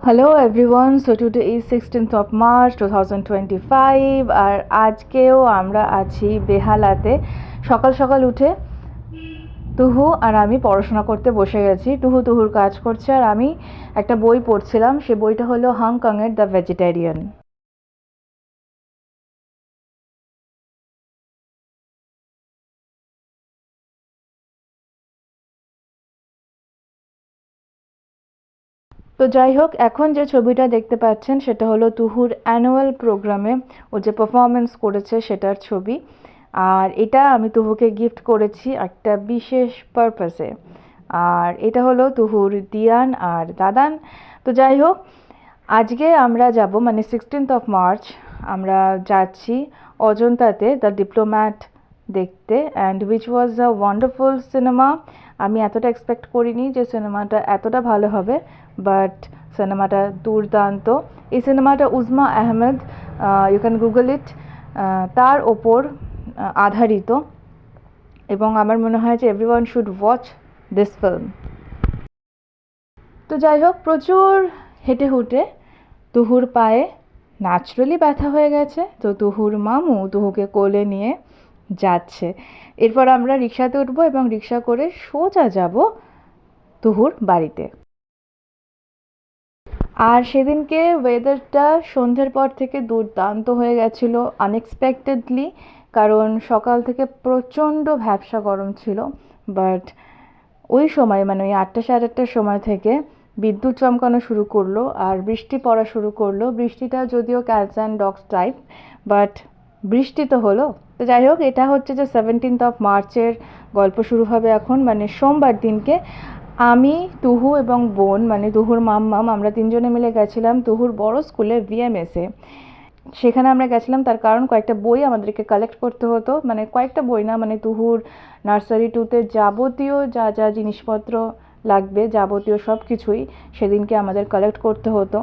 Hello everyone, so today is 16th of March 2025 আর আজকেও আমরা আছি বেহালাতে। সকাল সকাল উঠে তুহু আর আমি পড়াশোনা করতে বসে গেছি। তুহুর কাজ করছে আর আমি একটা বই পড়ছিলাম। সে বইটা হলো হংকংয়ের দ্য ভেজিটেরিয়ান। তো যাই হোক, এখন যে ছবিটা দেখতে পাচ্ছেন সেটা হলো তুহুর অ্যানুয়াল প্রোগ্রামে ও যে পারফরমেন্স করেছে সেটার ছবি। আর এটা আমি তুহুকে গিফট করেছি একটা বিশেষ পারপাসে। আর এটা হলো তুহুর দিয়ান আর দাদান। তো যাই হোক, আজকে আমরা যাব মানে 16th of March আমরা যাচ্ছি অজন্তাতে দ্য ডিপ্লোম্যাট দেখতে, and which was a wonderful cinema. আমি এতটা এক্সপেক্ট করিনি যে সিনেমাটা এতটা ভালো হবে, বাট সিনেমাটা দুর্দান্ত। এই সিনেমাটা উজমা আহমেদ, ইউ ক্যান গুগল ইট, তার ওপর আধারিত, এবং আমার মনে হয় যে everyone should watch this film. তো যাই হোক, প্রচুর হেঁটে হুটে তুহুর পায়ে ন্যাচারালি ব্যথা হয়ে গেছে। তো তুহুর মামু তুহুকে কোলে নিয়ে যাচ্ছে। এরপর আমরা রিক্সাতে উঠবো এবং রিক্সা করে সোজা যাব তুহুর বাড়িতে। আর সেদিনকে ওয়েদারটা সন্ধ্যের পর থেকে দুর্দান্ত হয়ে গেছিলো আনএক্সপেক্টেডলি, কারণ সকাল থেকে প্রচণ্ড ভ্যাপসা গরম ছিল। বাট ওই সময় মানে ওই 8টা সাড়ে 8টার সময় থেকে বিদ্যুৎ চমকানো শুরু করলো আর বৃষ্টি পড়া শুরু করলো। বৃষ্টিটা যদিও cats and dogs type, but বৃষ্টি তো হলো। তো যাই হোক, এটা হচ্ছে যে 17th of March-এর গল্প শুরু হবে এখন, মানে সোমবার দিনকে। আমি, তুহু এবং বোন মানে তুহুর মাম্মাম, আমরা তিনজনে মিলে গেছিলাম তুহুর বড় স্কুলে VMS-এ। সেখানে আমরা গেছিলাম তার কারণ কয়েকটা বই আমাদেরকে কালেক্ট করতে হতো, মানে কয়েকটা বই না, মানে তুহুর নার্সারি 2-তে যাবতীয় যা যা জিনিসপত্র লাগবে, যাবতীয় সব কিছুই সেদিনকে আমাদের কালেক্ট করতে হতো।